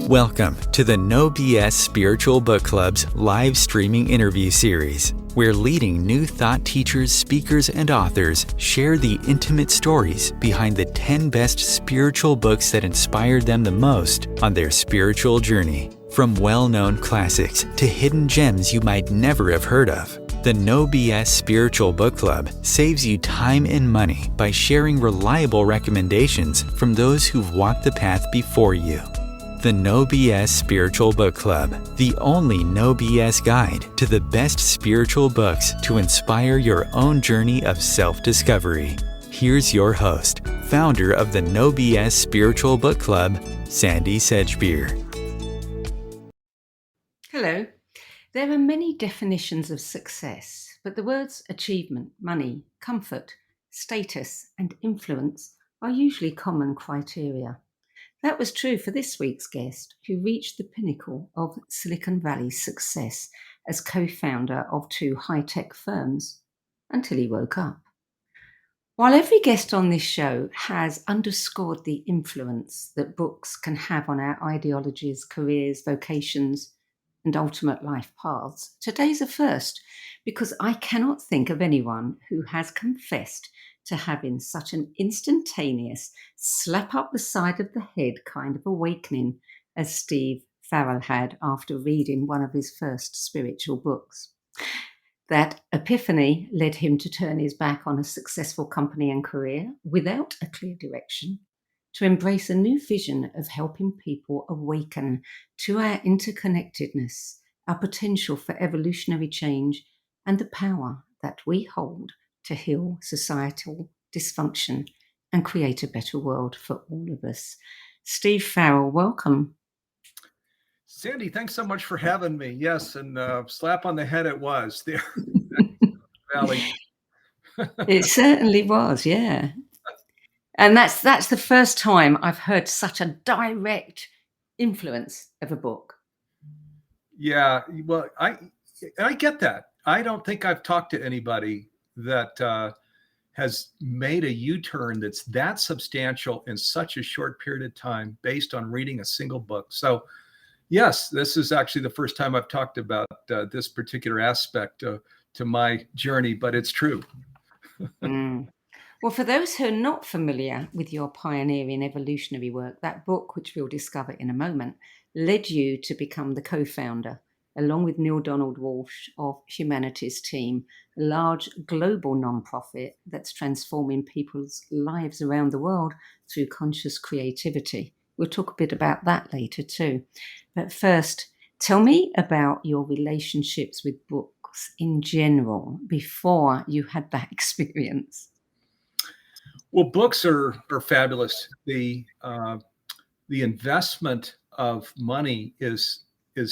Welcome to the No BS Spiritual Book Club's live streaming interview series, where leading new thought teachers, speakers, and authors share the intimate stories behind the 10 best spiritual books that inspired them the most on their spiritual journey. From well-known classics to hidden gems you might never have heard of, the No BS Spiritual Book Club saves you time and money by sharing reliable recommendations from those who've walked the path before you. The No BS Spiritual Book Club, the only no BS guide to the best spiritual books to inspire your own journey of self-discovery. Here's your host, founder of the No BS Spiritual Book Club, Sandie Sedgbeer. Hello. There are many definitions of success, but the words achievement, money, comfort, status, and influence are usually common criteria. That was true for this week's guest, who reached the pinnacle of Silicon Valley's success as co-founder of 2 high-tech firms, until he woke up. While every guest on this show has underscored the influence that books can have on our ideologies, careers, vocations, and ultimate life paths, today's a first, because I cannot think of anyone who has confessed to having such an instantaneous slap up the side of the head kind of awakening as Steve Farrell had after reading one of his first spiritual books. That epiphany led him to turn his back on a successful company and career without a clear direction, to embrace a new vision of helping people awaken to our interconnectedness, our potential for evolutionary change, and the power that we hold to heal societal dysfunction and create a better world for all of us. Steve Farrell, welcome. Sandie, thanks so much for having me. Yes, and slap on the head it was there. Valley. It certainly was, yeah. And that's the first time I've heard such a direct influence of a book. Yeah, well, I get that. I don't think I've talked to anybody that has made a U-turn that's that substantial in such a short period of time based on reading a single book. So yes, this is actually the first time I've talked about this particular aspect to my journey, but it's true. Well, for those who are not familiar with your pioneering evolutionary work, that book, which we'll discover in a moment, led you to become the co-founder, along with Neale Walsch, of Humanity's Team, a large global nonprofit that's transforming people's lives around the world through conscious creativity. We'll talk a bit about that later too. But first, tell me about your relationships with books in general before you had that experience. Well, books are fabulous. The investment of money is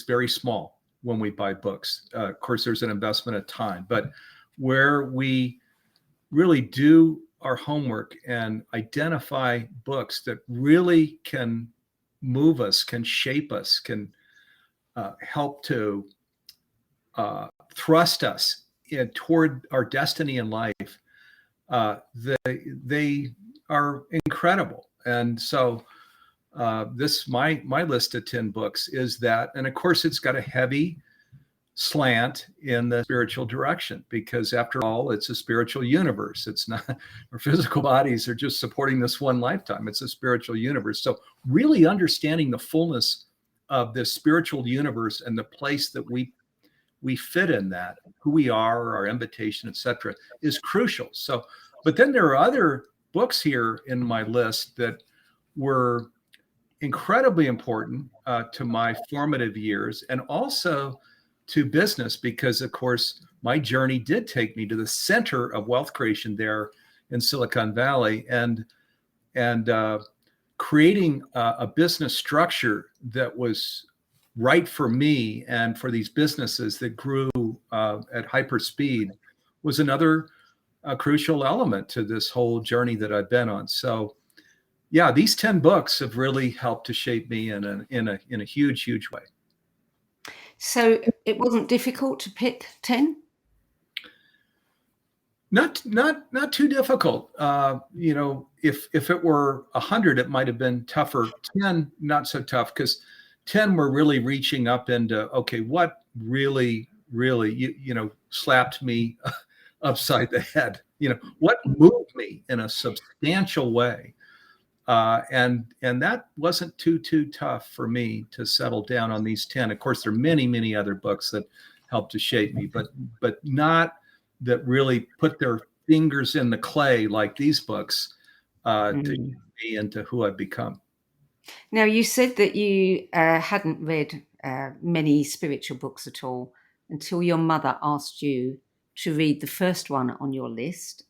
very small when we buy books. Of course, there's an investment of time, but where we really do our homework and identify books that really can move us, can shape us, can help to thrust us toward our destiny in life, they are incredible. And so this my list of 10 books is that, and of course it's got a heavy slant in the spiritual direction, because after all, it's a spiritual universe. It's not, our physical bodies are just supporting this one lifetime. It's a spiritual universe. So really understanding the fullness of this spiritual universe and the place that we fit in that, who we are, our invitation, etc., is crucial. So, but then there are other books here in my list that were incredibly important to my formative years, and also to business, because of course my journey did take me to the center of wealth creation there in Silicon Valley, and creating a business structure that was right for me and for these businesses that grew at hyper speed was another crucial element to this whole journey that I've been on. So yeah, these 10 books have really helped to shape me in a huge way. So it wasn't difficult to pick 10? Not too difficult. If it were 100, it might have been tougher. 10, not so tough, because 10 were really reaching up into, okay, what really, slapped me upside the head? What moved me in a substantial way? And that wasn't too tough for me to settle down on these 10. Of course, there are many other books that helped to shape me, but not that really put their fingers in the clay like these books to shape me into who I've become. Now, you said that you hadn't read many spiritual books at all until your mother asked you to read the first one on your list,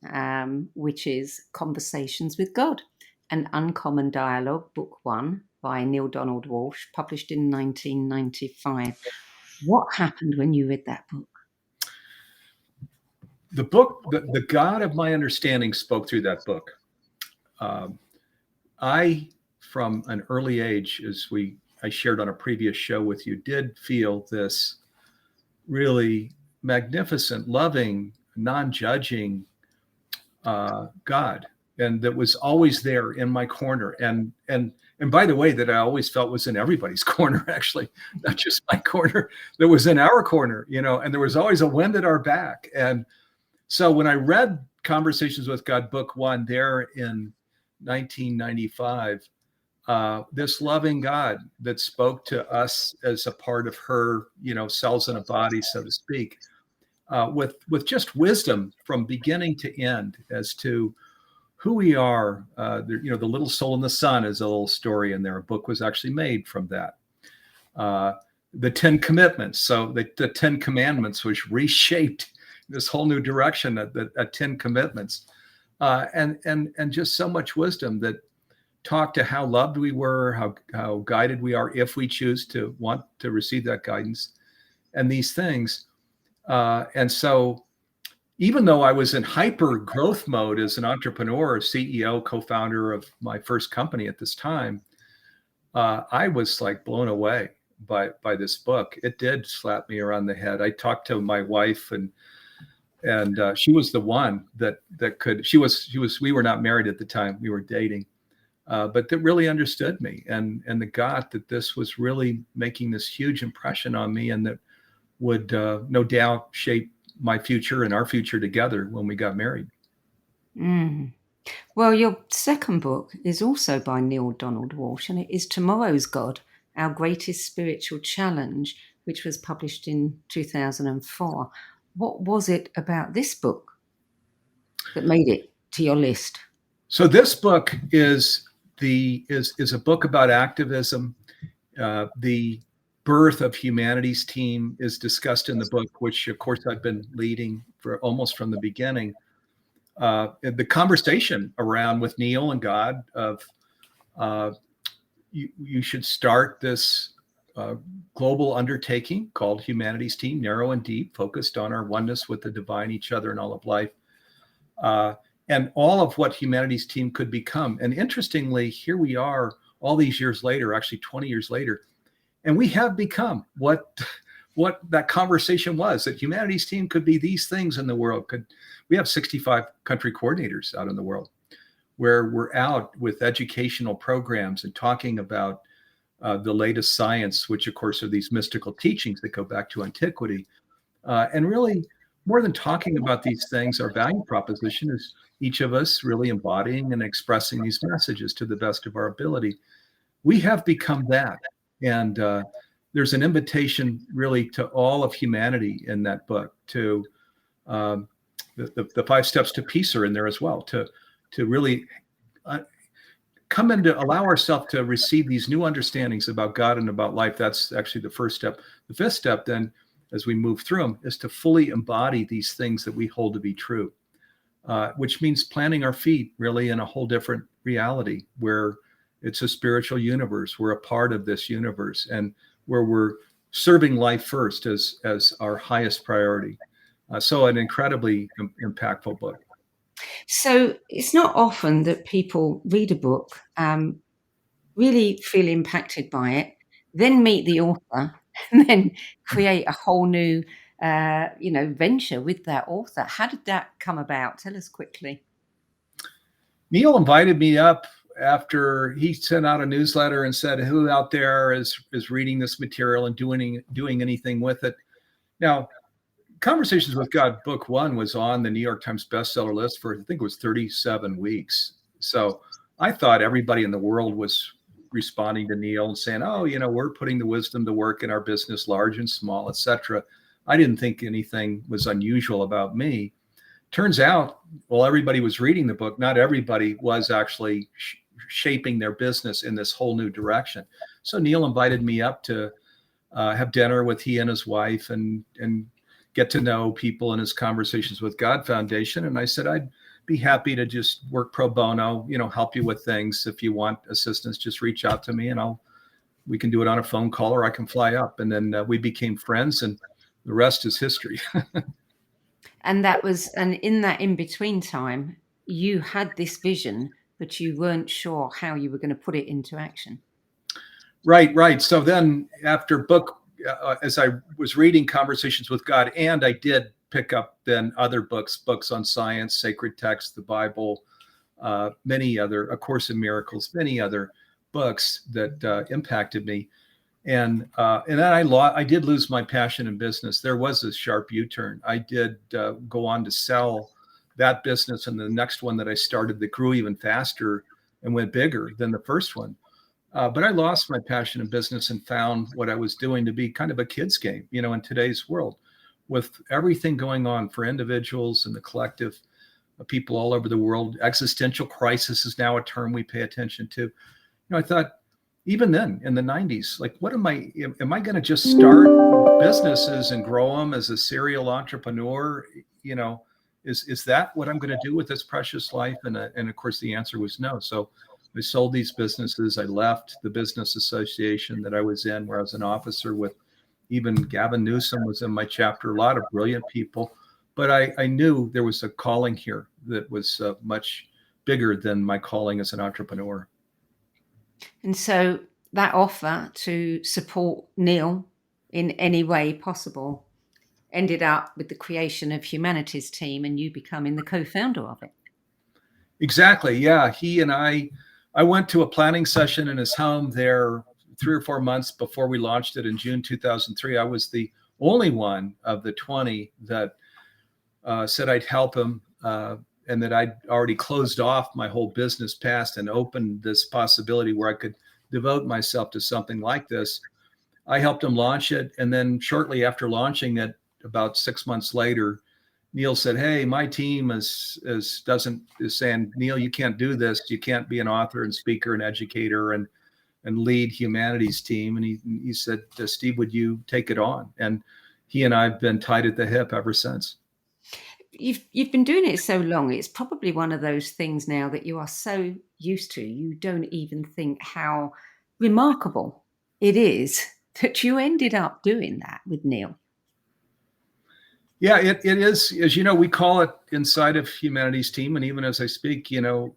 which is Conversations with God, an Uncommon Dialogue, Book 1 by Neale Donald Walsch, published in 1995. What happened when you read that book? The book, the God of my understanding spoke through that book. I, from an early age, as I shared on a previous show with you, did feel this really magnificent, loving, non-judging God, and that was always there in my corner. And by the way, that I always felt was in everybody's corner, actually, not just my corner, that was in our corner, and there was always a wind at our back. And so when I read Conversations with God, Book 1, there in 1995, this loving God that spoke to us as a part of her, cells in a body, so to speak, with just wisdom from beginning to end as to who we are. The little soul in the sun is a little story in there. A book was actually made from that. The 10 commitments. So the 10 commandments, which reshaped this whole new direction at 10 commitments, and just so much wisdom that talked to how loved we were, how guided we are if we choose to want to receive that guidance, and these things. And so even though I was in hyper growth mode as an entrepreneur, CEO, co-founder of my first company at this time, I was like blown away by this book. It did slap me around the head. I talked to my wife, and she was the one that could. We were not married at the time. We were dating, but that really understood me and that got that this was really making this huge impression on me, and that would no doubt shape my future and our future together when we got married. Well, your second book is also by Neale Donald Walsch, and it is Tomorrow's God, Our Greatest Spiritual Challenge, which was published in 2004. What was it about this book that made it to your list? So this book is a book about activism. The birth of Humanity's Team is discussed in the book, which of course I've been leading for almost from the beginning. The conversation around with Neale and God of you should start this global undertaking called Humanity's Team, narrow and deep, focused on our oneness with the divine, each other, and all of life, and all of what Humanity's Team could become. And interestingly, here we are all these years later, actually 20 years later, and we have become what that conversation was, that Humanity's Team could be these things in the world. We have 65 country coordinators out in the world, where we're out with educational programs and talking about the latest science, which of course are these mystical teachings that go back to antiquity. And really, more than talking about these things, our value proposition is each of us really embodying and expressing these messages to the best of our ability. We have become that. And there's an invitation really to all of humanity in that book. To the 5 steps to peace are in there as well, to really come in to allow ourselves to receive these new understandings about God and about life. That's actually the first step. The 5th step then, as we move through them, is to fully embody these things that we hold to be true, which means planting our feet really in a whole different reality, where it's a spiritual universe. We're a part of this universe, and where we're serving life first as our highest priority. So an incredibly impactful book. So it's not often that people read a book, really feel impacted by it, then meet the author, and then create a whole new, venture with that author. How did that come about? Tell us quickly. Neale invited me up after he sent out a newsletter and said, who out there is reading this material and doing anything with it? Now, Conversations with God, book one, was on the New York Times bestseller list for, I think it was 37 weeks. So I thought everybody in the world was responding to Neale and saying, oh, we're putting the wisdom to work in our business, large and small, etc. I didn't think anything was unusual about me. Turns out, while everybody was reading the book, not everybody was actually shaping their business in this whole new direction. So Neale invited me up to have dinner with he and his wife and get to know people in his Conversations with God Foundation. And I said, I'd be happy to just work pro bono, help you with things. If you want assistance, just reach out to me and we can do it on a phone call, or I can fly up. And then we became friends, and the rest is history. And in that in-between time, you had this vision, but you weren't sure how you were going to put it into action. Right. So then after as I was reading Conversations with God, and I did pick up then other books on science, sacred text, the Bible, many other, A Course in Miracles, many other books that impacted me. And then I did lose my passion in business. There was a sharp U-turn. I did go on to sell that business, and the next one that I started that grew even faster and went bigger than the first one. But I lost my passion in business and found what I was doing to be kind of a kid's game, in today's world, with everything going on for individuals and the collective, people all over the world. Existential crisis is now a term we pay attention to. I thought, even then in the 90s, like, am I going to just start businesses and grow them as a serial entrepreneur? Is that what I'm going to do with this precious life? And of course, the answer was no. So I sold these businesses. I left the business association that I was in, where I was an officer with. Even Gavin Newsom was in my chapter, a lot of brilliant people. But I knew there was a calling here that was much bigger than my calling as an entrepreneur. And so that offer to support Neale in any way possible ended up with the creation of Humanity's Team, and you becoming the co-founder of it. Exactly. Yeah. He and I went to a planning session in his home there 3 or 4 months before we launched it in June 2003. I was the only one of the 20 that said I'd help him, and that I'd already closed off my whole business past and opened this possibility where I could devote myself to something like this. I helped him launch it. And then shortly after launching it, about 6 months later, Neale said, hey, my team is saying, Neale, you can't do this. You can't be an author and speaker and educator and lead Humanity's Team. And he said, Steve, would you take it on? And he and I have been tied at the hip ever since. You've been doing it so long. It's probably one of those things now that you are so used to, you don't even think how remarkable it is that you ended up doing that with Neale. Yeah, it is. As you know, we call it inside of Humanity's Team. And even as I speak,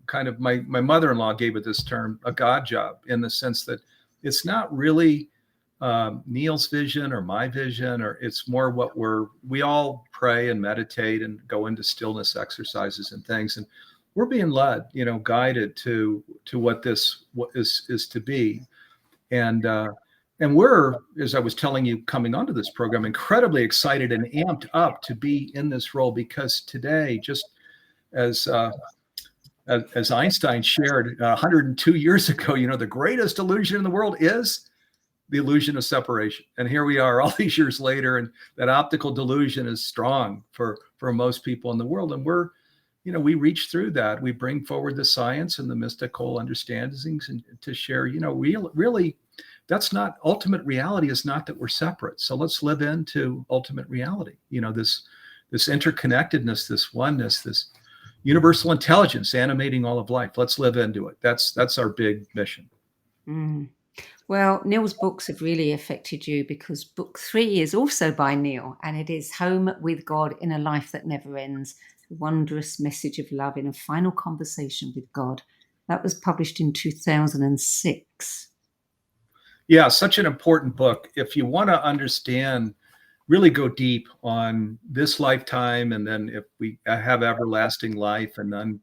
kind of my mother-in-law gave it this term, a God job, in the sense that it's not really Neale's vision or my vision, or it's more what we all pray and meditate and go into stillness exercises and things. And we're being led, guided to what this is to be. And we're, as I was telling you coming onto this program, incredibly excited and amped up to be in this role, because today, just as Einstein shared 102 years ago, the greatest illusion in the world is the illusion of separation. And here we are all these years later, and that optical delusion is strong for most people in the world. And we reach through that. We bring forward the science and the mystical understandings and to share, really, that's not ultimate reality, is not that we're separate. So let's live into ultimate reality. This interconnectedness, this oneness, this universal intelligence animating all of life. Let's live into it. That's our big mission. Mm. Well, Neale's books have really affected you, because book 3 is also by Neale, and it is Home with God in a Life That Never Ends, the wondrous message of love in a final conversation with God. That was published in 2006. Yeah, such an important book. If you want to understand, really go deep on this lifetime, and then if we have everlasting life, and then,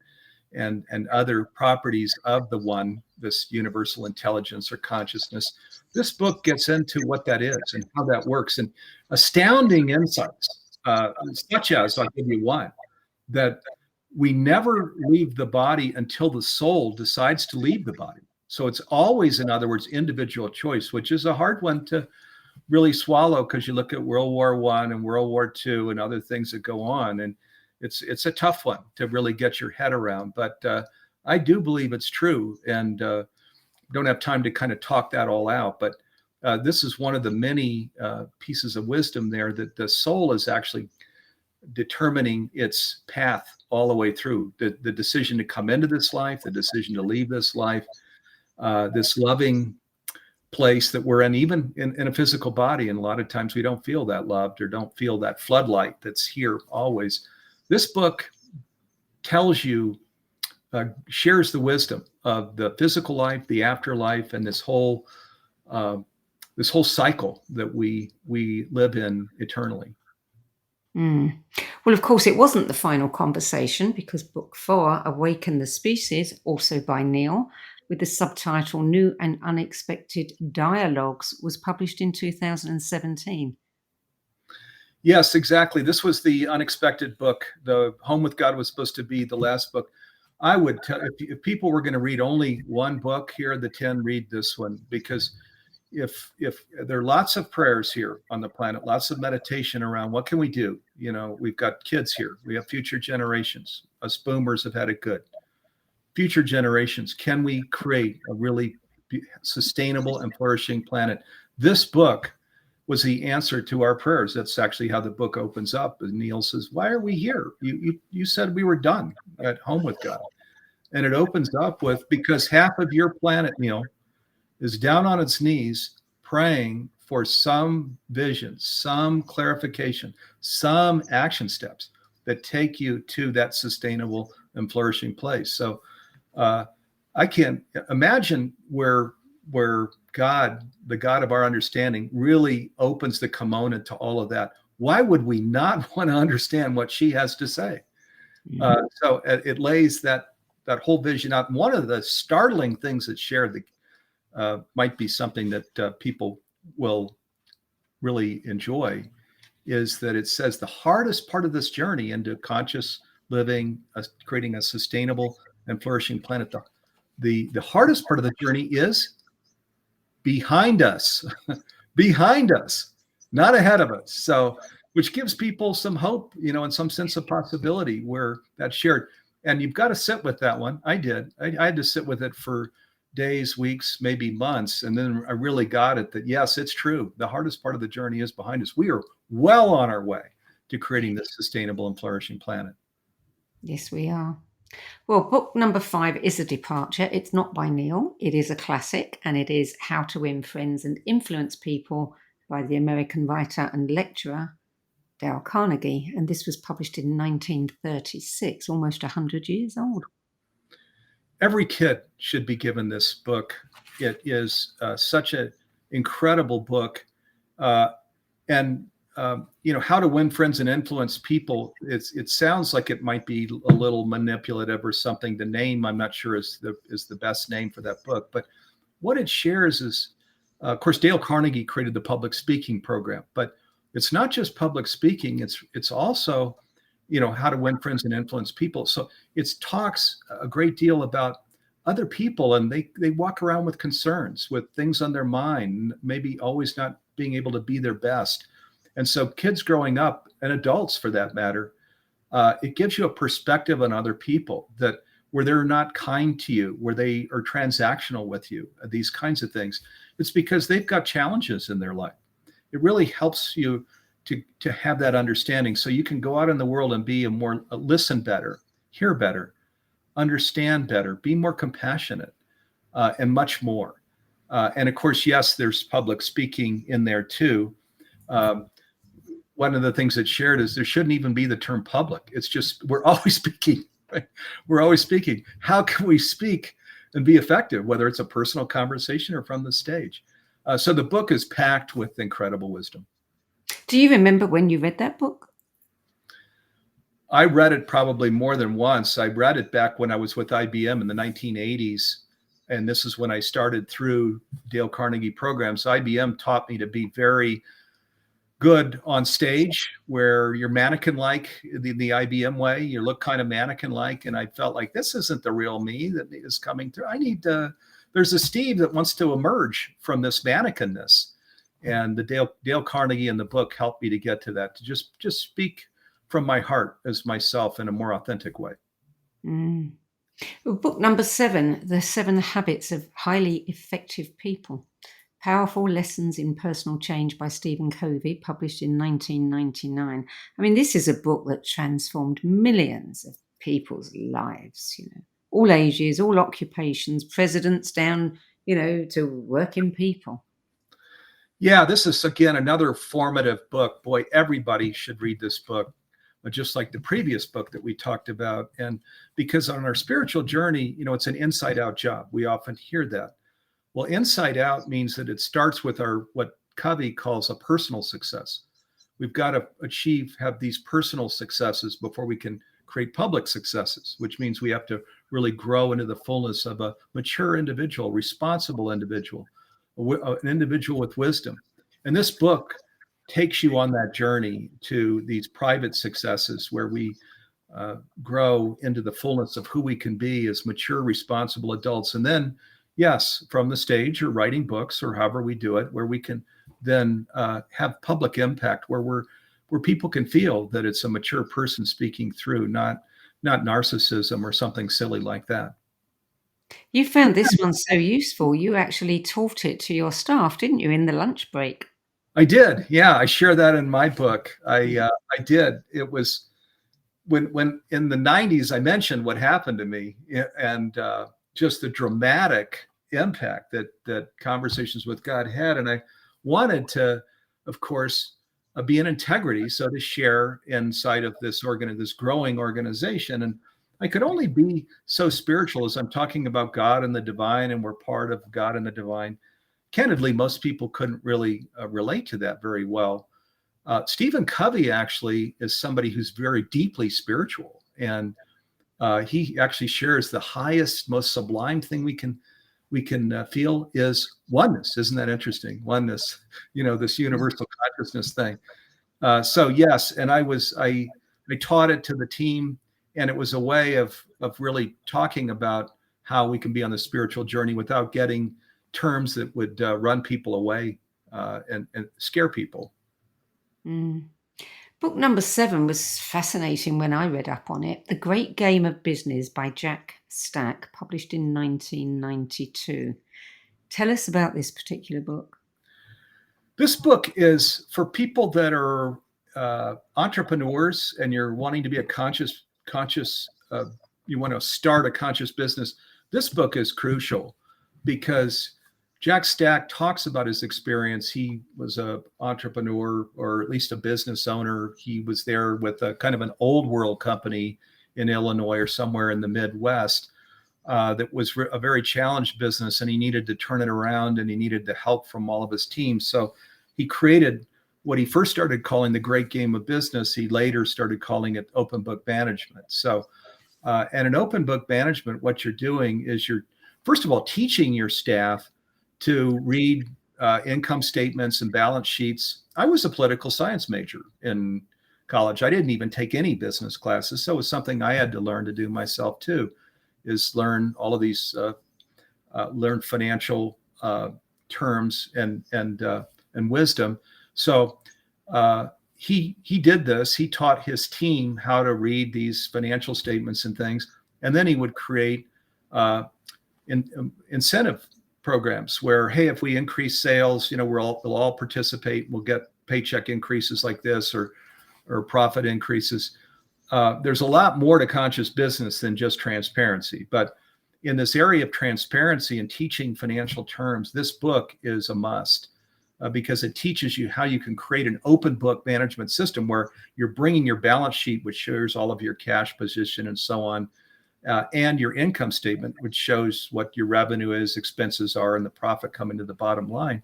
and other properties of the one, this universal intelligence or consciousness. This book gets into what that is and how that works, and astounding insights, such as, I'll give you one, that we never leave the body until the soul decides to leave the body. So it's always, in other words, individual choice, which is a hard one to really swallow, because you look at World War I and World War II and other things that go on, and it's a tough one to really get your head around. But I do believe it's true, and don't have time to kind of talk that all out. But this is one of the many pieces of wisdom there, that the soul is actually determining its path all the way through the decision to come into this life, the decision to leave this life, this loving place that we're in, even in a physical body. And a lot of times we don't feel that loved, or don't feel that floodlight that's here always. This book tells you, shares the wisdom of the physical life, the afterlife, and this whole cycle that we live in eternally. Well, of course, it wasn't the final conversation, because book 4, Awaken the Species, also by Neale, with the subtitle New and Unexpected Dialogues, was published in 2017. Yes, exactly. This was the unexpected book. The Home with God was supposed to be the last book. I would tell, if people were going to read only one book here, the 10, read this one, because if there are lots of prayers here on the planet, lots of meditation around what can we do? You know, we've got kids here, we have future generations. Us boomers have had it good. Future generations, can we create a really sustainable and flourishing planet? This book was the answer to our prayers. That's actually how the book opens up. And Neale says, why are we here? You said we were done at home with God. And it opens up with, because half of your planet, Neale, is down on its knees praying for some vision, some clarification, some action steps that take you to that sustainable and flourishing place. So I can't imagine where God, the God of our understanding, really opens the kimono to all of that. Why would we not want to understand what she has to say? So it lays that whole vision out. One of the startling things that's shared that might be something that people will really enjoy is that it says the hardest part of this journey into conscious living, creating a sustainable and flourishing planet, the hardest part of the journey is behind us, behind us, not ahead of us. So, which gives people some hope, you know, and some sense of possibility where that's shared. And you've got to sit with that one. I did. I had to sit with it for days, weeks, maybe months. And then I really got it that, yes, it's true. The hardest part of the journey is behind us. We are well on our way to creating this sustainable and flourishing planet. Yes, we are. Well, book number 5 is a departure. It's not by Neale. It is a classic, and it is How to Win Friends and Influence People by the American writer and lecturer Dale Carnegie. And this was published in 1936, almost 100 years old. Every kid should be given this book. It is such an incredible book. You know, How to Win Friends and Influence People. It sounds like it might be a little manipulative or something. The name, I'm not sure, is the best name for that book. But what it shares is, of course, Dale Carnegie created the public speaking program. But it's not just public speaking. It's also, you know, how to win friends and influence people. So it talks a great deal about other people, and they walk around with concerns, with things on their mind, maybe always not being able to be their best. And so kids growing up, and adults for that matter, it gives you a perspective on other people, that where they're not kind to you, where they are transactional with you, these kinds of things. It's because they've got challenges in their life. It really helps you to have that understanding, so you can go out in the world and be listen better, hear better, understand better, be more compassionate, and much more. And of course, yes, there's public speaking in there too. One of the things that's shared is there shouldn't even be the term public. It's just, we're always speaking, right? We're always speaking. How can we speak and be effective, whether it's a personal conversation or from the stage? So the book is packed with incredible wisdom. Do you remember when you read that book? I read it probably more than once. I read it back when I was with IBM in the 1980s. And this is when I started through Dale Carnegie programs. IBM taught me to be very good on stage, where you're mannequin-like, the IBM way. You look kind of mannequin-like. And I felt like this isn't the real me that is coming through. There's a Steve that wants to emerge from this mannequinness. And the Dale Carnegie in the book helped me to get to that, to just speak from my heart as myself in a more authentic way. Mm. Well, book number 7, The 7 Habits of Highly Effective People. Powerful Lessons in Personal Change by Stephen Covey, published in 1999. I mean, this is a book that transformed millions of people's lives, all ages, all occupations, presidents down, to working people. Yeah, this is, again, another formative book. Boy, everybody should read this book, just like the previous book that we talked about. And because on our spiritual journey, it's an inside out job. We often hear that. Well, inside out means that it starts with what Covey calls a personal success. We've got to have these personal successes before we can create public successes, which means we have to really grow into the fullness of a mature individual, responsible individual, an individual with wisdom. And this book takes you on that journey to these private successes where we grow into the fullness of who we can be as mature, responsible adults. And then, yes, from the stage or writing books or however we do it, where we can then have public impact, where people can feel that it's a mature person speaking through, not narcissism or something silly like that. You found this one so useful, you actually taught it to your staff, didn't you, in the lunch break? I did. Yeah, I share that in my book. I did. It was when in the 90s, I mentioned what happened to me, and just the dramatic impact that Conversations with God had. And I wanted to, of course, be in integrity, so to share inside of this growing organization. And I could only be so spiritual as I'm talking about God and the divine, and we're part of God and the divine. Candidly, most people couldn't really relate to that very well. Stephen Covey actually is somebody who's very deeply spiritual, and he actually shares the highest, most sublime thing we can feel is oneness. Isn't that interesting? Oneness, this universal consciousness thing. So yes, and I taught it to the team, and it was a way of really talking about how we can be on the spiritual journey without getting terms that would run people away and scare people. Mm. Book number 7 was fascinating when I read up on it. The Great Game of Business by Jack Stack, published in 1992. Tell us about this particular book. This book is for people that are entrepreneurs and you're wanting to be a conscious, you want to start a conscious business. This book is crucial because Jack Stack talks about his experience. He was an entrepreneur, or at least a business owner. He was there with a kind of an old world company in Illinois or somewhere in the Midwest that was a very challenged business, and he needed to turn it around, and he needed the help from all of his team. So he created what he first started calling the Great Game of Business. He later started calling it open book management. So, and in open book management, what you're doing is you're, first of all, teaching your staff to read income statements and balance sheets. I was a political science major in college. I didn't even take any business classes. So it was something I had to learn to do myself too, is learn all of these, learn financial terms and wisdom. So he did this. He taught his team how to read these financial statements and things. And then he would create incentive programs where, hey, if we increase sales, we'll all participate. We'll get paycheck increases like this, or profit increases. There's a lot more to conscious business than just transparency. But in this area of transparency and teaching financial terms, this book is a must because it teaches you how you can create an open book management system where you're bringing your balance sheet, which shows all of your cash position and so on, and your income statement, which shows what your revenue is, expenses are, and the profit coming to the bottom line.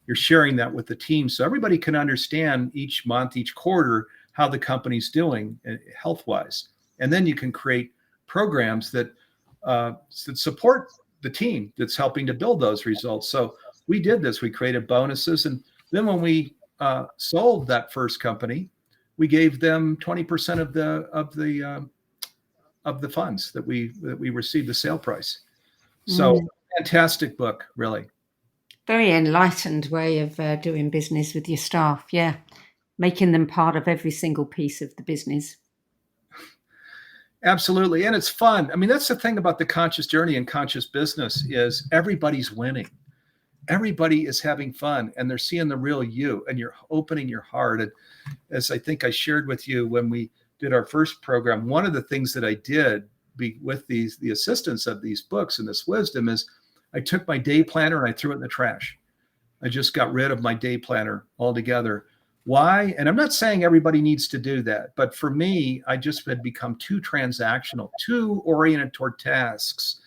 You're sharing that with the team so everybody can understand each month, each quarter, how the company's doing health-wise. And then you can create programs that support the team that's helping to build those results. So we did this. We created bonuses. And then when we sold that first company, we gave them 20% of the funds that we received, the sale price. So fantastic book, really. Very enlightened way of doing business with your staff. Yeah. Making them part of every single piece of the business. Absolutely. And it's fun. I mean, that's the thing about the conscious journey and conscious business is everybody's winning. Everybody is having fun and they're seeing the real you, and you're opening your heart. And as I think I shared with you when we did our first program, one of the things that I did with the assistance of these books and this wisdom is I took my day planner and I threw it in the trash. I just got rid of my day planner altogether. Why? And I'm not saying everybody needs to do that, but for me, I just had become too transactional, too oriented toward tasks.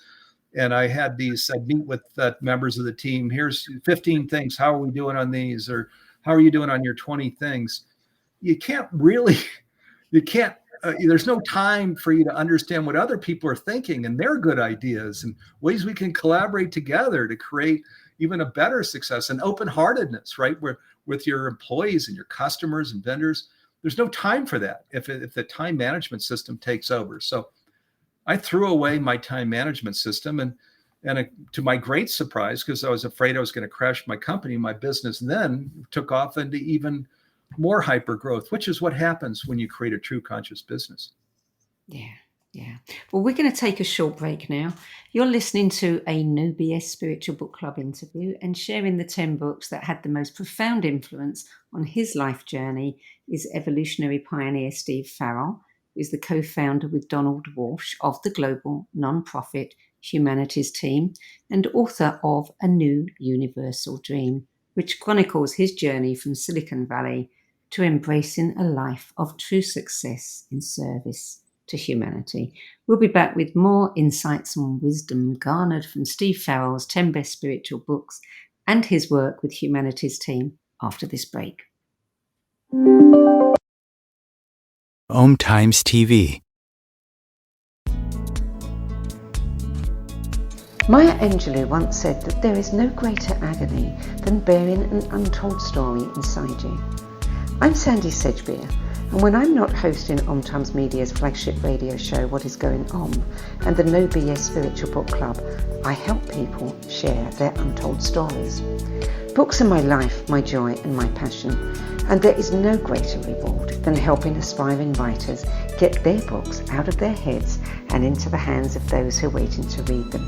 And I had I'd meet with members of the team. Here's 15 things. How are we doing on these? Or how are you doing on your 20 things? There's no time for you to understand what other people are thinking and their good ideas and ways we can collaborate together to create even a better success, and open-heartedness, right? With your employees and your customers and vendors. There's no time for that if the time management system takes over. So I threw away my time management system, and to my great surprise, because I was afraid I was going to crash my company, my business then took off into even more hyper growth, which is what happens when you create a true conscious business. Yeah. Well, we're going to take a short break now. You're listening to a No BS Spiritual Book Club interview, and sharing the 10 books that had the most profound influence on his life journey is evolutionary pioneer Steve Farrell, who is the co-founder with Donald Walsch of the global non-profit Humanities Team and author of A New Universal Dream, which chronicles his journey from Silicon Valley to embracing a life of true success in service to humanity. We'll be back with more insights and wisdom garnered from Steve Farrell's 10 best spiritual books and his work with Humanities Team after this break. OMTimes TV. Maya Angelou once said that there is no greater agony than bearing an untold story inside you. I'm Sandie Sedgbeer, and when I'm not hosting OMTimes Media's flagship radio show What Is Going On and the No BS Spiritual Book Club, I help people share their untold stories. Books are my life, my joy and my passion, and there is no greater reward than helping aspiring writers get their books out of their heads and into the hands of those who are waiting to read them.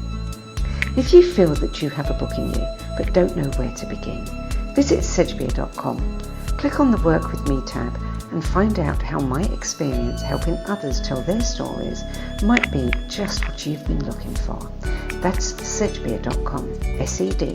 If you feel that you have a book in you but don't know where to begin, visit Sedgbeer.com. Click on the Work With Me tab and find out how my experience helping others tell their stories might be just what you've been looking for. That's Sedgbeer.com, SEDGBEER.com.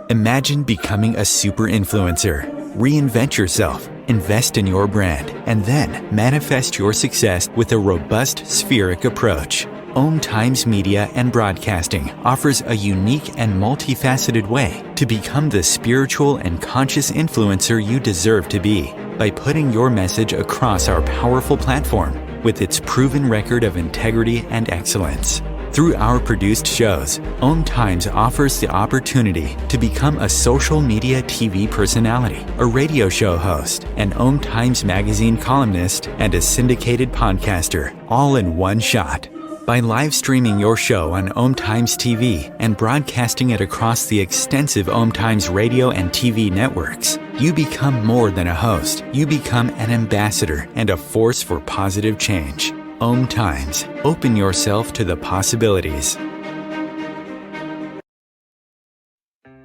Imagine becoming a super influencer. Reinvent yourself, invest in your brand, and then manifest your success with a robust spheric approach. OMTimes Media and Broadcasting offers a unique and multifaceted way to become the spiritual and conscious influencer you deserve to be by putting your message across our powerful platform with its proven record of integrity and excellence. Through our produced shows, OMTimes offers the opportunity to become a social media TV personality, a radio show host, an OMTimes magazine columnist, and a syndicated podcaster, all in one shot. By live streaming your show on OMTimes TV and broadcasting it across the extensive OMTimes radio and TV networks, you become more than a host. You become an ambassador and a force for positive change. OMTimes. Open yourself to the possibilities.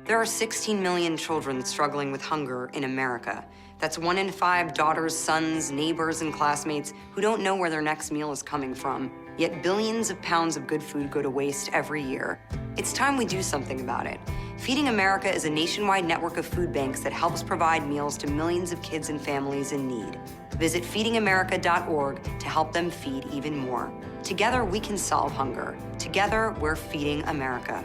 There are 16 million children struggling with hunger in America. That's 1 in 5 daughters, sons, neighbors, and classmates who don't know where their next meal is coming from. Yet billions of pounds of good food go to waste every year. It's time we do something about it. Feeding America is a nationwide network of food banks that helps provide meals to millions of kids and families in need. Visit feedingamerica.org to help them feed even more. Together, we can solve hunger. Together, we're feeding America.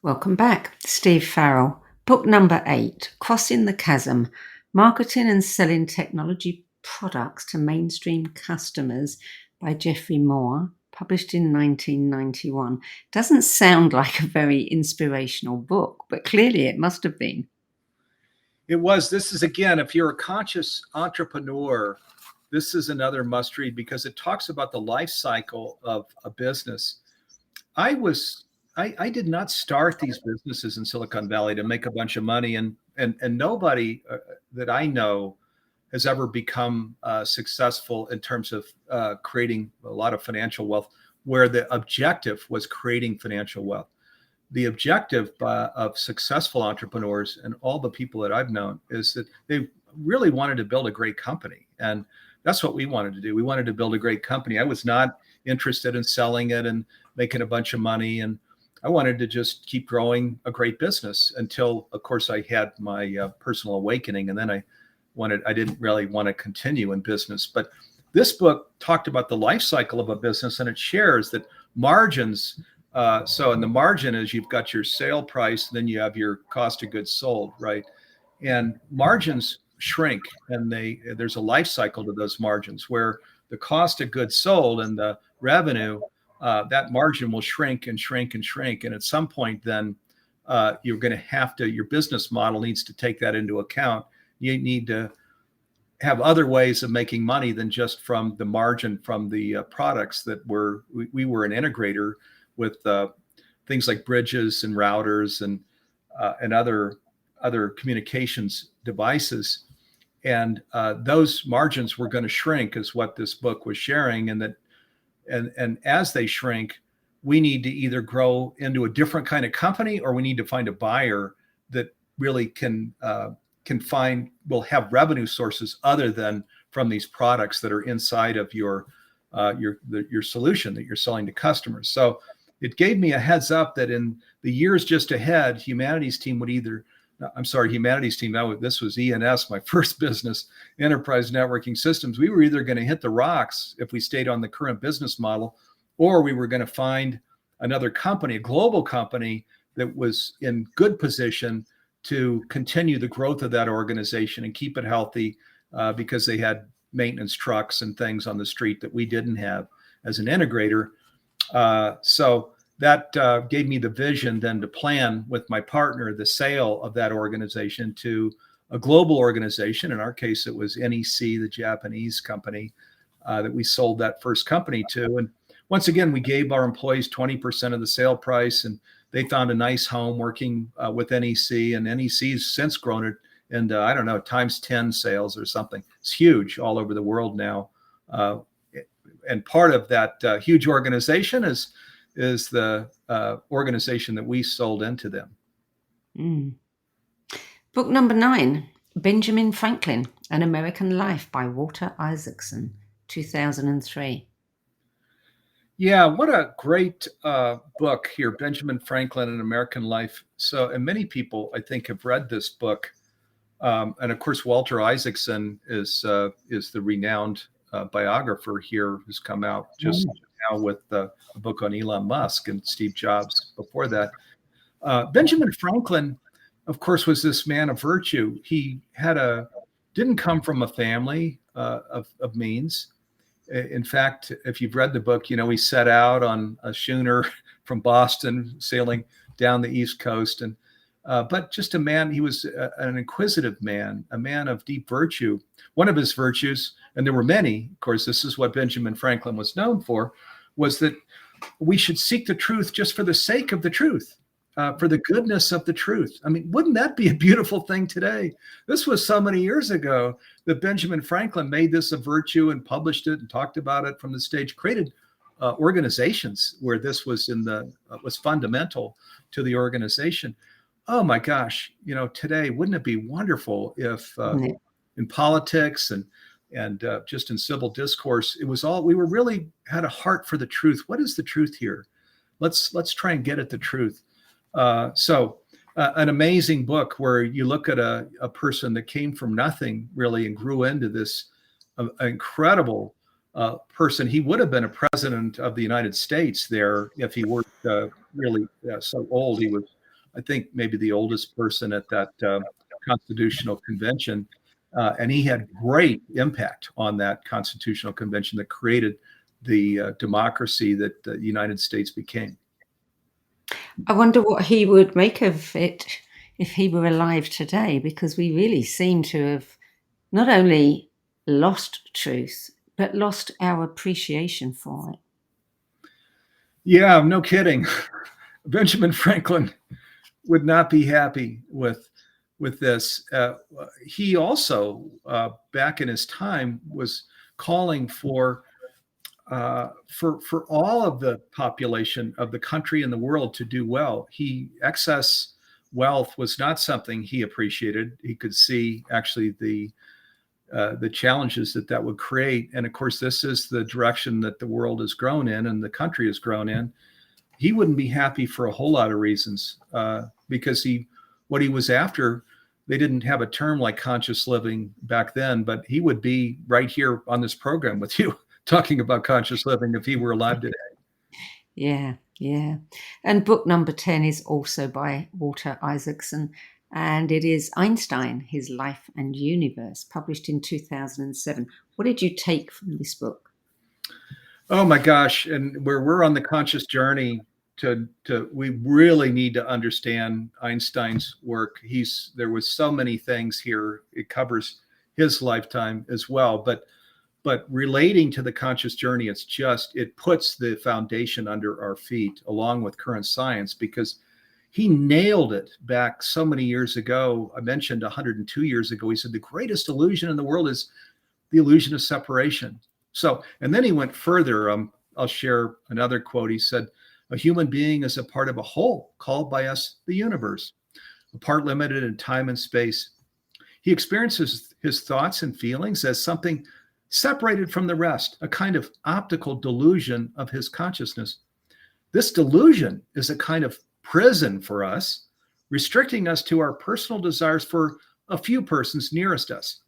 Welcome back, Steve Farrell. Book number 8, Crossing the Chasm, Marketing and Selling Technology Products to Mainstream Customers by Jeffrey Moore, published in 1991. Doesn't sound like a very inspirational book, but clearly it must have been. It was. This is, again, if you're a conscious entrepreneur, this is another must read because it talks about the life cycle of a business. I did not start these businesses in Silicon Valley to make a bunch of money, and nobody that I know has ever become successful in terms of creating a lot of financial wealth, where the objective was creating financial wealth. The objective of successful entrepreneurs and all the people that I've known is that they really wanted to build a great company, and that's what we wanted to do. We wanted to build a great company. I was not interested in selling it and making a bunch of money, and I wanted to just keep growing a great business until, of course, I had my personal awakening, and then I didn't really want to continue in business. But this book talked about the life cycle of a business, and it shares that margins. So in the margin is you've got your sale price, then you have your cost of goods sold, right? And margins shrink, and there's a life cycle to those margins where the cost of goods sold and the revenue, that margin will shrink and shrink and shrink. And at some point, then you're going to have to, your business model needs to take that into account. You need to have other ways of making money than just from the margin from the products that we were an integrator with things like bridges and routers and other communications devices. And those margins were going to shrink, is what this book was sharing. And as they shrink, we need to either grow into a different kind of company, or we need to find a buyer that really will have revenue sources other than from these products that are inside of your solution that you're selling to customers. So it gave me a heads up that in the years just ahead, Humanity's Team, this was ENS, my first business, Enterprise Networking Systems. We were either going to hit the rocks if we stayed on the current business model, or we were going to find another company, a global company that was in good position to continue the growth of that organization and keep it healthy, because they had maintenance trucks and things on the street that we didn't have as an integrator. So that gave me the vision then to plan with my partner the sale of that organization to a global organization. In our case, it was NEC, the Japanese company that we sold that first company to. And once again, we gave our employees 20% of the sale price, and they found a nice home working with NEC. And NEC's since grown it into, I don't know, times 10 sales or something. It's huge all over the world now. And part of that huge organization is the organization that we sold into them. Mm. Book number 9, Benjamin Franklin, An American Life by Walter Isaacson, 2003. Yeah, what a great book here, Benjamin Franklin, An American Life. So, and many people, I think, have read this book. And of course, Walter Isaacson is the renowned biographer here, who's come out just now with a book on Elon Musk and Steve Jobs before that. Benjamin Franklin, of course, was this man of virtue. He didn't come from a family of means. In fact, if you've read the book, he set out on a schooner from Boston, sailing down the East Coast, and but just a man. He was an inquisitive man, a man of deep virtue. One of his virtues, and there were many, of course, this is what Benjamin Franklin was known for, was that we should seek the truth just for the sake of the truth, for the goodness of the truth. I mean, wouldn't that be a beautiful thing today? This was so many years ago that Benjamin Franklin made this a virtue and published it and talked about it from the stage, created organizations where this was was fundamental to the organization. Oh my gosh, today, wouldn't it be wonderful if in politics and just in civil discourse, we were really had a heart for the truth. What is the truth here? Let's try and get at the truth. So an amazing book where you look at a person that came from nothing really and grew into this incredible person. He would have been a president of the United States there if he weren't really so old. He was I think maybe the oldest person at that Constitutional Convention. And he had great impact on that Constitutional Convention that created the democracy that the United States became. I wonder what he would make of it if he were alive today, because we really seem to have not only lost truth, but lost our appreciation for it. Yeah, no kidding. Benjamin Franklin would not be happy with this. He also, back in his time, was calling for all of the population of the country and the world to do well. Excess wealth was not something he appreciated. He could see actually the challenges that would create. And of course, this is the direction that the world has grown in and the country has grown in. He wouldn't be happy for a whole lot of reasons, because what he was after, they didn't have a term like conscious living back then, but he would be right here on this program with you talking about conscious living if he were alive today. Yeah, yeah. And book number 10 is also by Walter Isaacson, and it is Einstein, His Life and Universe, published in 2007. What did you take from this book? Oh my gosh. And we're on the conscious journey we really need to understand Einstein's work. There was so many things here. It covers his lifetime as well, but relating to the conscious journey, it puts the foundation under our feet along with current science, because he nailed it back so many years ago. I mentioned 102 years ago, he said the greatest illusion in the world is the illusion of separation. So, and then he went further. I'll share another quote. He said, a human being is a part of a whole called by us the universe, a part limited in time and space. He experiences his thoughts and feelings as something separated from the rest, a kind of optical delusion of his consciousness. This delusion is a kind of prison for us, restricting us to our personal desires for a few persons nearest us.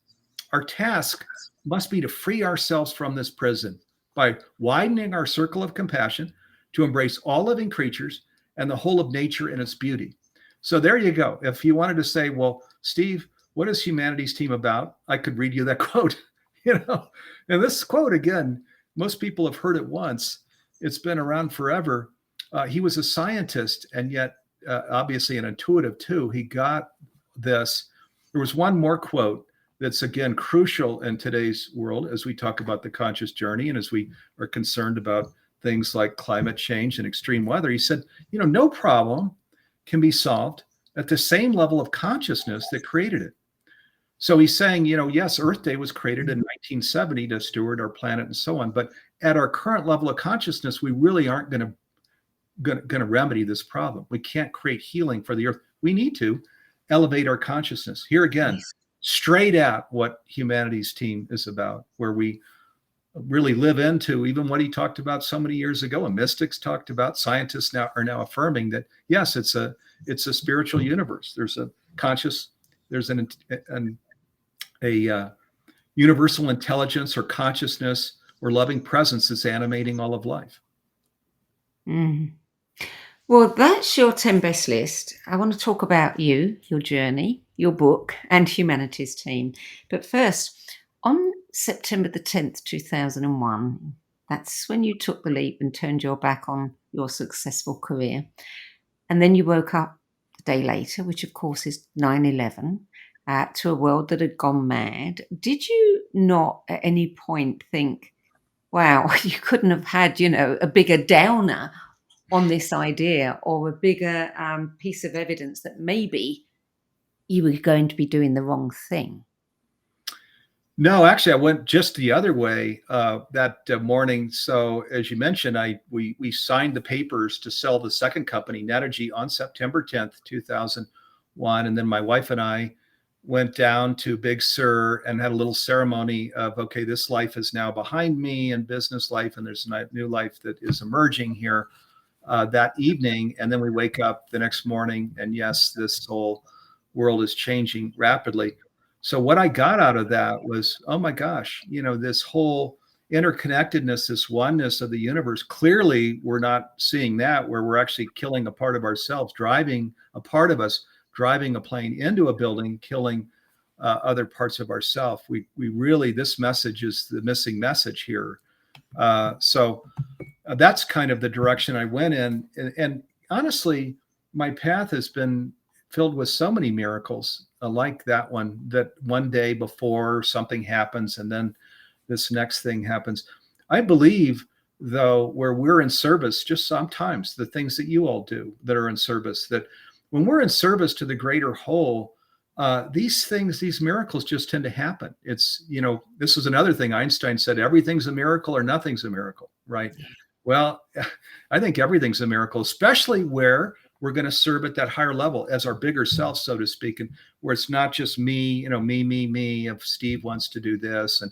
Our task must be to free ourselves from this prison by widening our circle of compassion to embrace all living creatures and the whole of nature in its beauty. So there you go. If you wanted to say, well, Steve, what is Humanity's Team about? I could read you that quote, And this quote, again, most people have heard it once. It's been around forever. He was a scientist and yet obviously an intuitive too. He got this. There was one more quote that's, again, crucial in today's world as we talk about the conscious journey and as we are concerned about things like climate change and extreme weather. He said, no problem can be solved at the same level of consciousness that created it. So he's saying, yes, Earth Day was created in 1970 to steward our planet and so on. But at our current level of consciousness, we really aren't going to remedy this problem. We can't create healing for the Earth. We need to elevate our consciousness. Here again, straight at what Humanity's Team is about, where we really live into even what he talked about so many years ago, and mystics talked about. Scientists are now affirming that yes, it's a spiritual universe. There's a conscious, there's a universal intelligence or consciousness or loving presence that's animating all of life. Mm. Well, that's your 10 best list. I want to talk about you, your journey, your book, and Humanity's Team. But first, on September the 10th, 2001, that's when you took the leap and turned your back on your successful career. And then you woke up the day later, which of course is 9/11, to a world that had gone mad. Did you not at any point think, wow, you couldn't have had, a bigger downer on this idea, or a bigger piece of evidence that maybe you were going to be doing the wrong thing? No, actually, I went just the other way that morning. So as you mentioned, we signed the papers to sell the second company, Netigy, on September 10th, 2001. And then my wife and I went down to Big Sur and had a little ceremony of, okay, this life is now behind me and business life, and there's a new life that is emerging here that evening. And then we wake up the next morning, and yes, this whole world is changing rapidly. So what I got out of that was, oh my gosh, this whole interconnectedness, this oneness of the universe, clearly we're not seeing that, where we're actually killing a part of ourselves, driving a part of us, driving a plane into a building, killing other parts of ourselves. We really, this message is the missing message here. So that's kind of the direction I went in. And honestly, my path has been filled with so many miracles like that one, that one day before something happens and then this next thing happens. I believe, though, where we're in service, just sometimes the things that you all do that are in service, that when we're in service to the greater whole, these things, these miracles just tend to happen. It's, this is another thing Einstein said, everything's a miracle or nothing's a miracle, right? Yeah. Well, I think everything's a miracle, especially where we're going to serve at that higher level as our bigger self, so to speak, and where it's not just me, me, if Steve wants to do this, and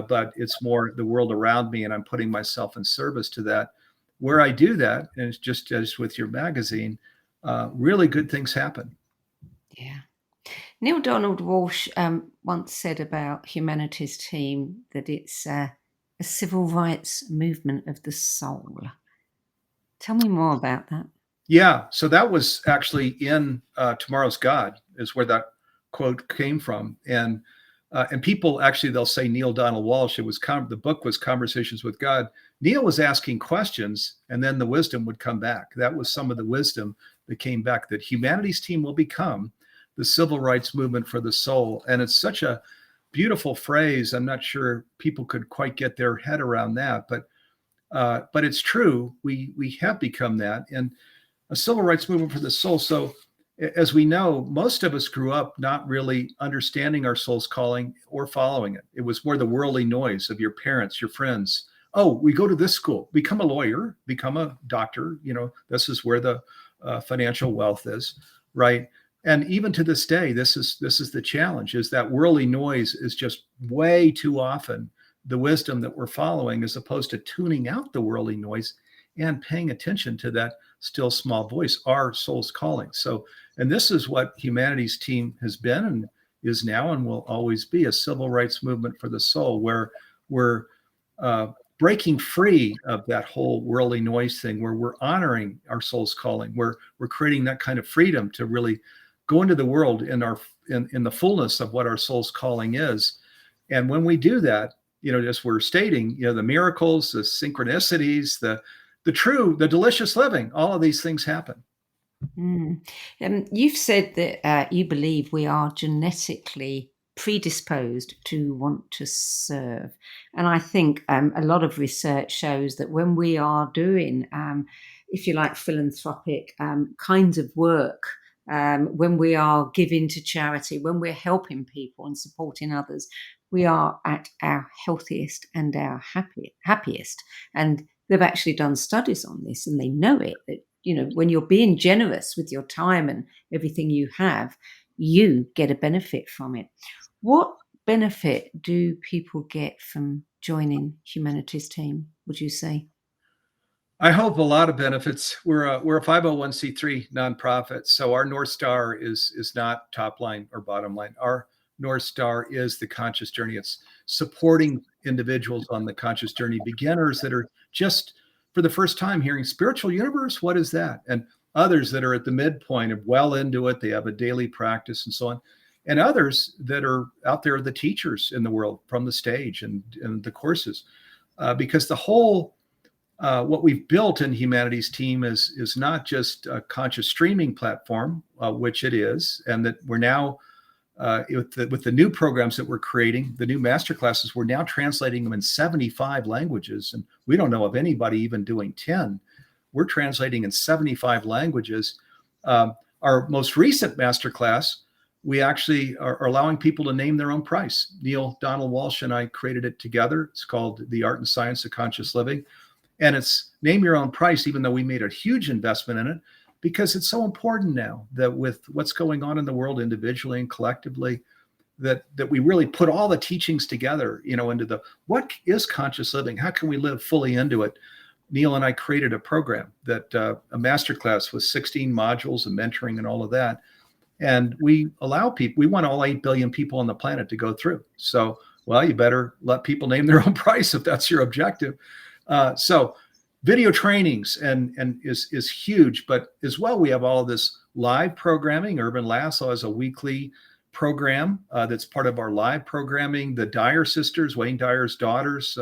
but it's more the world around me, and I'm putting myself in service to that. Where I do that, and it's just as with your magazine, really good things happen. Yeah. Neale Donald Walsch once said about Humanity's Team that it's a civil rights movement of the soul. Tell me more about that. Yeah, so that was actually in Tomorrow's God, is where that quote came from. And people actually, they'll say Neale Donald Walsch. It was the book was Conversations with God. Neale was asking questions, and then the wisdom would come back. That was some of the wisdom that came back, that Humanity's Team will become the civil rights movement for the soul. And it's such a beautiful phrase. I'm not sure people could quite get their head around that, but it's true. We have become that, and a civil rights movement for the soul. So as we know, most of us grew up not really understanding our soul's calling or following it. It was more the worldly noise of your parents, your friends. Oh, we go to this school, become a lawyer, become a doctor. This is where the financial wealth is, right? And even to this day, this is the challenge, is that worldly noise is just way too often the wisdom that we're following, as opposed to tuning out the worldly noise and paying attention to that still small voice, our soul's calling. So, and this is what Humanity's Team has been and is now and will always be, a civil rights movement for the soul, where we're breaking free of that whole worldly noise thing, where we're honoring our soul's calling, where we're creating that kind of freedom to really go into the world in the fullness of what our soul's calling is. And when we do that, as we're stating, the miracles, the synchronicities, the delicious living, all of these things happen. You've said that you believe we are genetically predisposed to want to serve. And I think a lot of research shows that when we are doing, if you like, philanthropic kinds of work, when we are giving to charity, when we're helping people and supporting others, we are at our healthiest and our happiest. And they've actually done studies on this, and they know it, that, when you're being generous with your time and everything you have, you get a benefit from it. What benefit do people get from joining Humanity's Team, would you say? I hope a lot of benefits. We're a 501c3 nonprofit, so our North Star is not top line or bottom line. Our North Star is the conscious journey. It's supporting individuals on the conscious journey, beginners that are just for the first time hearing spiritual universe, what is that? And others that are at the midpoint of well into it, they have a daily practice and so on. And others that are out there, the teachers in the world from the stage and the courses. Because the whole, what we've built in Humanity's Team is not just a conscious streaming platform, which it is, and that we're now, with the new programs that we're creating, the new masterclasses, we're now translating them in 75 languages. And we don't know of anybody even doing 10. We're translating in 75 languages. Our most recent masterclass, we actually are allowing people to name their own price. Neale Donald Walsch and I created it together. It's called The Art and Science of Conscious Living. And it's name your own price, even though we made a huge investment in it, because it's so important now that with what's going on in the world individually and collectively, that we really put all the teachings together, into what is conscious living? How can we live fully into it? Neale and I created a program that a masterclass with 16 modules and mentoring and all of that. And we allow people, we want all 8 billion people on the planet to go through. So Well, you better let people name their own price if that's your objective. So video trainings and is huge, but as well, we have all of this live programming. Urban Lasso has a weekly program that's part of our live programming. The Dyer sisters, Wayne Dyer's daughters,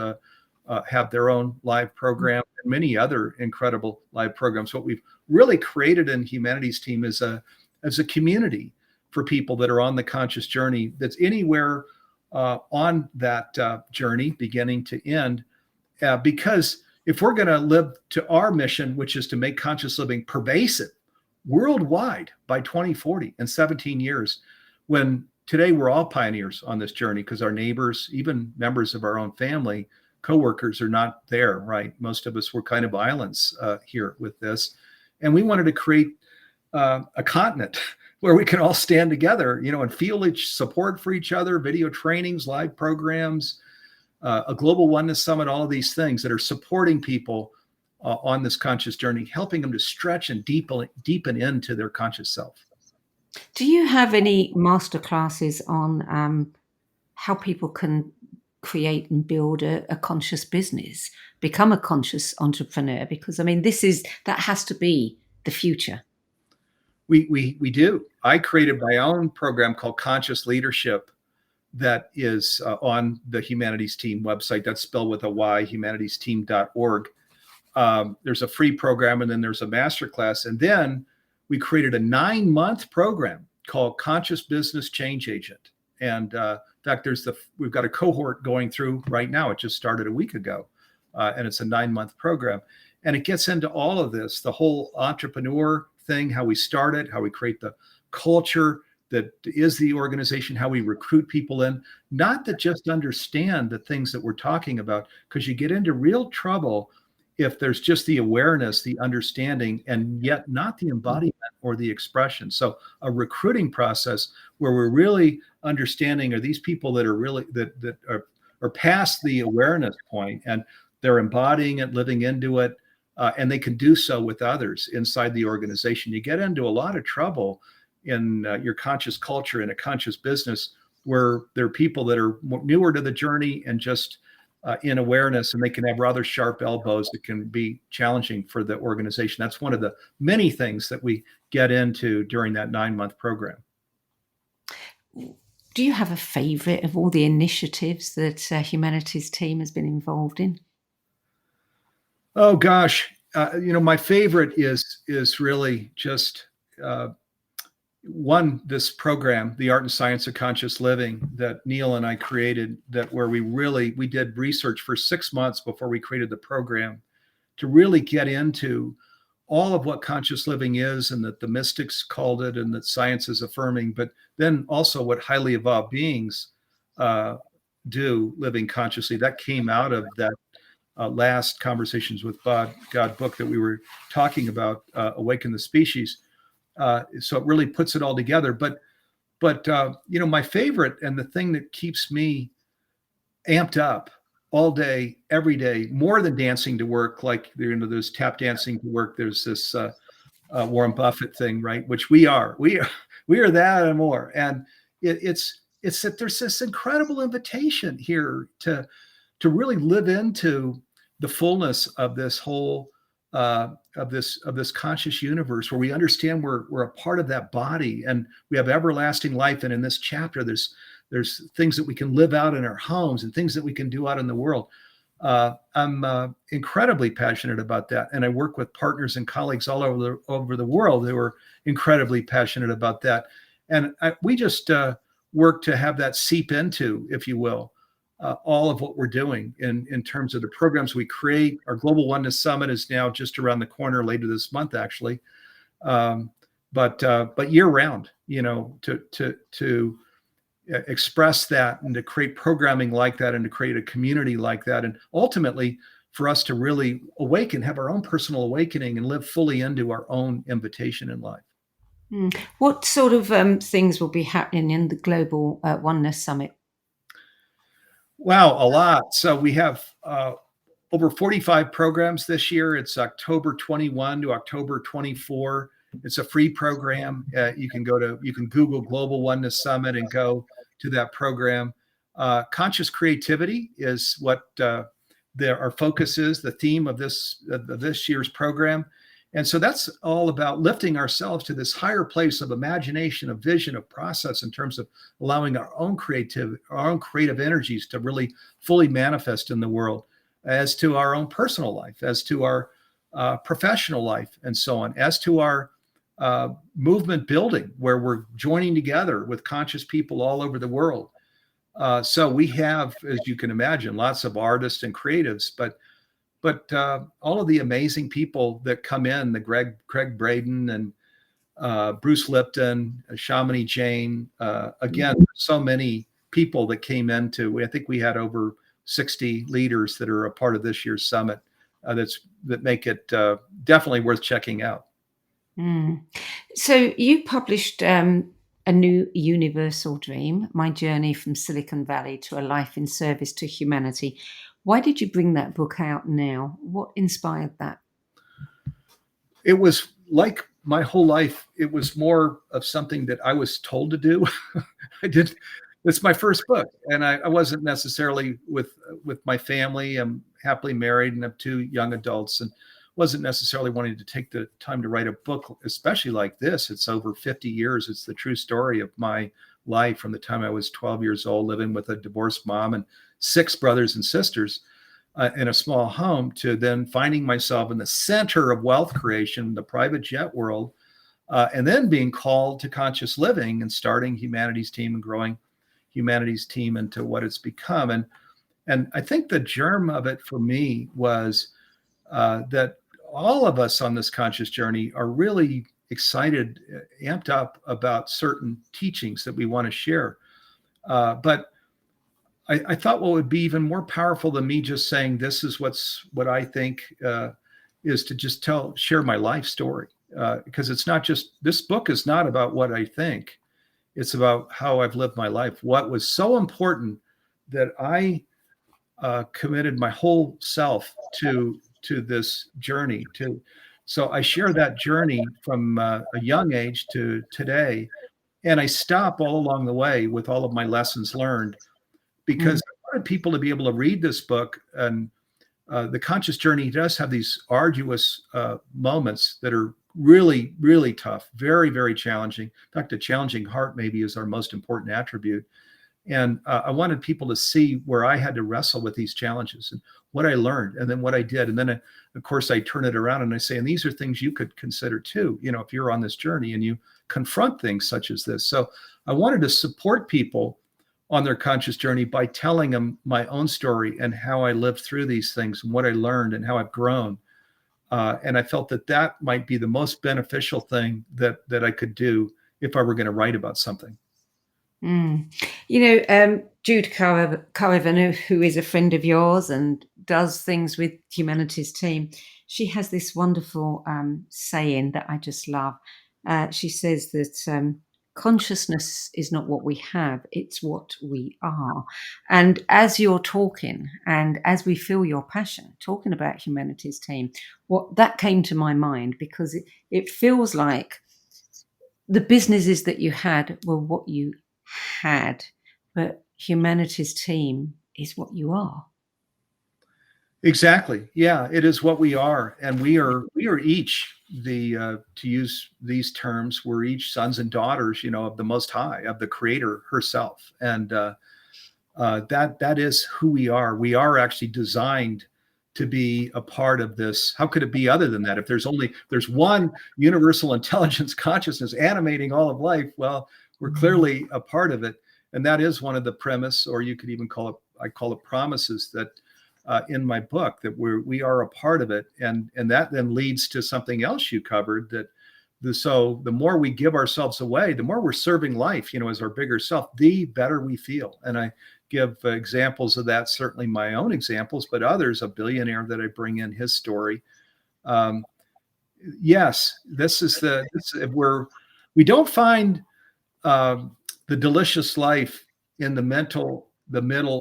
have their own live program, and many other incredible live programs. What we've really created in Humanities Team is a community for people that are on the conscious journey, that's anywhere on that journey, beginning to end. Because if we're going to live to our mission, which is to make conscious living pervasive worldwide by 2040, in 17 years, when today we're all pioneers on this journey, because our neighbors, even members of our own family, coworkers, are not there, right? Most of us were kind of islands here with this. And we wanted to create a continent where we can all stand together, and feel each support for each other, video trainings, live programs, a global oneness summit, all of these things that are supporting people on this conscious journey, helping them to stretch and deepen into their conscious self. Do you have any master classes on how people can create and build a conscious business, become a conscious entrepreneur? Because I mean, that has to be the future. We do. I created my own program called Conscious Leadership that is on the Humanities Team website. That's spelled with a Y, humanitiesteam.org. There's a free program, and then there's a masterclass. And then we created a 9-month program called Conscious Business Change Agent. And in fact, we've got a cohort going through right now. It just started a week ago, and it's a 9-month program. And it gets into all of this, the whole entrepreneur thing, how we start it, how we create the culture that is the organization, how we recruit people in, not to just understand the things that we're talking about, because you get into real trouble if there's just the awareness, the understanding, and yet not the embodiment or the expression. So a recruiting process where we're really understanding, are these people that are really, that are past the awareness point, and they're embodying it, living into it, and they can do so with others inside the organization. You get into a lot of trouble in your conscious culture, in a conscious business, where there are people that are newer to the journey and just in awareness, and they can have rather sharp elbows that can be challenging for the organization. That's one of the many things that we get into during that 9-month program. Do you have a favorite of all the initiatives that Humanities Team has been involved in? Oh gosh, my favorite is really just this program, the Art and Science of Conscious Living, that Neale and I created, where we did research for 6 months before we created the program to really get into all of what conscious living is, and that the mystics called it, and that science is affirming, but then also what highly evolved beings do living consciously. That came out of that last Conversations with God book that we were talking about, Awaken the Species. So it really puts it all together. But my favorite, and the thing that keeps me amped up all day, every day, more than dancing to work, like there's tap dancing to work. There's this Warren Buffett thing, right? Which we are that and more. And it's that there's this incredible invitation here to really live into the fullness of this whole of this conscious universe, where we understand we're a part of that body, and we have everlasting life. And in this chapter, there's things that we can live out in our homes, and things that we can do out in the world. I'm incredibly passionate about that, and I work with partners and colleagues all over the world who are incredibly passionate about that. And we just work to have that seep into, if you will, all of what we're doing in terms of the programs we create. Our Global Oneness Summit is now just around the corner, later this month, actually. But year round, to express that, and to create programming like that, and to create a community like that, and ultimately for us to really awaken, have our own personal awakening, and live fully into our own invitation in life. What sort of things will be happening in the Global Oneness Summit? Wow, a lot. So we have over 45 programs this year. It's October 21 to October 24. It's a free program. You can Google Global Oneness Summit and go to that program. Conscious creativity is what our focus is, the theme of this year's program. And so that's all about lifting ourselves to this higher place of imagination, of vision, of process, in terms of allowing our own creative energies to really fully manifest in the world, as to our own personal life, as to our professional life, and so on, as to our movement building, where we're joining together with conscious people all over the world. So we have, as you can imagine, lots of artists and creatives, but all of the amazing people that come in, the Craig Braden and Bruce Lipton, Shamini Jain, again, so many people that came into, I think we had over 60 leaders that are a part of this year's summit that make it definitely worth checking out. So you published a new universal dream, My Journey from Silicon Valley to a Life in Service to Humanity. Why did you bring that book out now? What inspired that? It was like my whole life. It was more of something that I was told to do. It's my first book, and I wasn't necessarily with my family. I'm happily married and have 2 young adults, and wasn't necessarily wanting to take the time to write a book, especially like this. It's over 50 years. It's the true story of my life, from the time I was 12 years old, living with a divorced mom and 6 brothers and sisters in a small home, to then finding myself in the center of wealth creation, the private jet world, and then being called to conscious living and starting Humanities Team and growing Humanities Team into what it's become. And I think the germ of it for me was that all of us on this conscious journey are really excited, amped up about certain teachings that we want to share. But I thought what would be even more powerful than me just saying this is what I think is to just share my life story, because it's not just, this book is not about what I think, it's about how I've lived my life. What was so important that I committed my whole self to this journey. So I share that journey from a young age to today, and I stop all along the way with all of my lessons learned, because I wanted people to be able to read this book. And the conscious journey does have these arduous moments that are really, really tough, very, very challenging. In fact, a challenging heart maybe is our most important attribute. And I wanted people to see where I had to wrestle with these challenges and what I learned, and then what I did. And then, of course, I turn it around and I say, and these are things you could consider too, if you're on this journey and you confront things such as this. So I wanted to support people on their conscious journey by telling them my own story and how I lived through these things and what I learned and how I've grown. And I felt that might be the most beneficial thing that I could do if I were going to write about something. Jude Caravan, who is a friend of yours and does things with Humanities Team, she has this wonderful saying that I just love. She says that consciousness is not what we have, it's what we are. And as you're talking, and as we feel your passion talking about Humanities Team, what that came to my mind, because it feels like the businesses that you had were what you had, but Humanities Team is what you are. Exactly. Yeah, it is what we are. And we are each to use these terms, we're each sons and daughters, of the Most High, of the Creator herself. And that is who we are. We are actually designed to be a part of this. How could it be other than that? If there's one universal intelligence consciousness animating all of life, well, we're clearly a part of it. And that is one of the premise, or you could even I call it promises, that in my book, that we are a part of it. And that then leads to something else you covered, so the more we give ourselves away, the more we're serving life, as our bigger self, the better we feel. And I give examples of that, certainly my own examples, but others, a billionaire that I bring in his story. Yes, we don't find the delicious life in the middle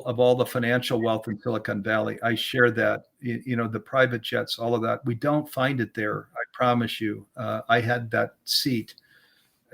of all the financial wealth in Silicon Valley. I share that, the private jets, all of that. We don't find it there. I promise you. I had that seat.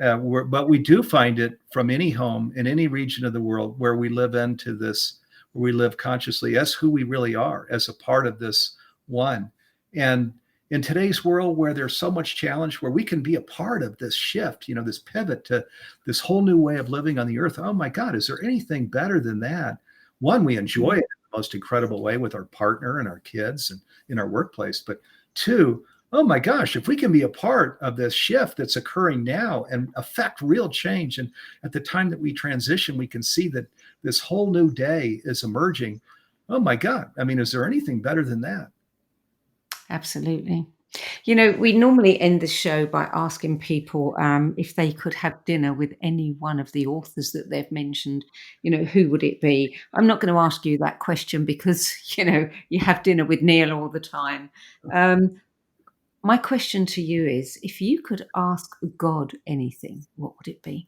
But we do find it from any home in any region of the world where we live into this, where we live consciously as who we really are, as a part of this one. And in today's world where there's so much challenge, where we can be a part of this shift, this pivot to this whole new way of living on the earth. Oh my God, is there anything better than that? One, we enjoy it in the most incredible way with our partner and our kids and in our workplace. But two, oh my gosh, if we can be a part of this shift that's occurring now and affect real change, and at the time that we transition, we can see that this whole new day is emerging. Oh my God. I mean, is there anything better than that? Absolutely. We normally end the show by asking people if they could have dinner with any one of the authors that they've mentioned, who would it be? I'm not going to ask you that question because, you have dinner with Neale all the time. My question to you is, if you could ask God anything, what would it be?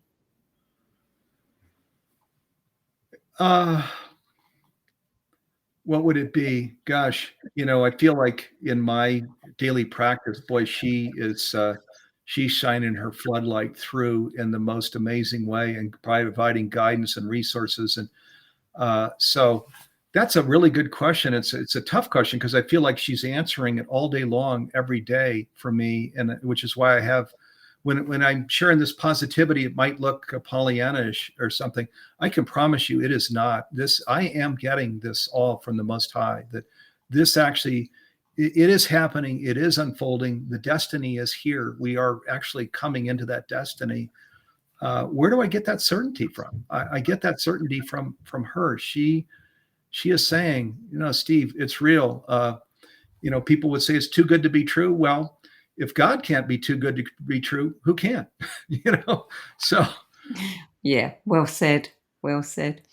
What would it be? Gosh, I feel like in my daily practice, boy, she's shining her floodlight through in the most amazing way and providing guidance and resources. And so that's a really good question. It's a tough question because I feel like she's answering it all day long, every day for me, and which is why I have. When I'm sharing this positivity, it might look Pollyanna-ish or something. I can promise you it is not. I am getting this all from the Most High, that this actually, it is happening. It is unfolding. The destiny is here. We are actually coming into that destiny. Where do I get that certainty from? I get that certainty from her. She is saying, Steve, it's real. People would say it's too good to be true. Well, if God can't be too good to be true, who can? So. Yeah, well said. Well said.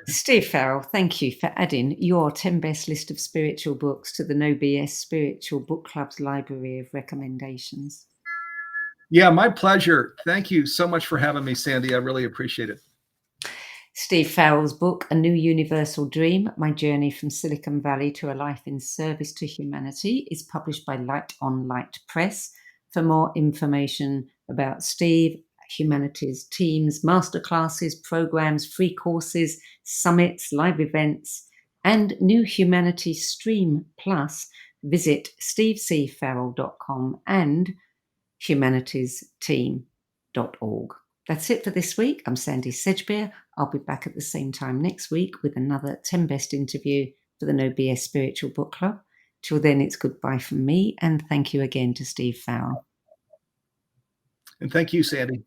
Steve Farrell, thank you for adding your 10 best list of spiritual books to the No BS Spiritual Book Club's library of recommendations. Yeah, my pleasure. Thank you so much for having me, Sandie. I really appreciate it. Steve Farrell's book, A New Universal Dream, My Journey from Silicon Valley to a Life in Service to Humanity, is published by Light on Light Press. For more information about Steve, Humanities teams, masterclasses, programs, free courses, summits, live events, and New Humanity Stream Plus, visit stevecfarrell.com and humanitiesteam.org. That's it for this week. I'm Sandie Sedgbeer. I'll be back at the same time next week with another 10 best interview for the No BS Spiritual Book Club. Till then, it's goodbye from me, and thank you again to Steve Farrell. And thank you, Sandie.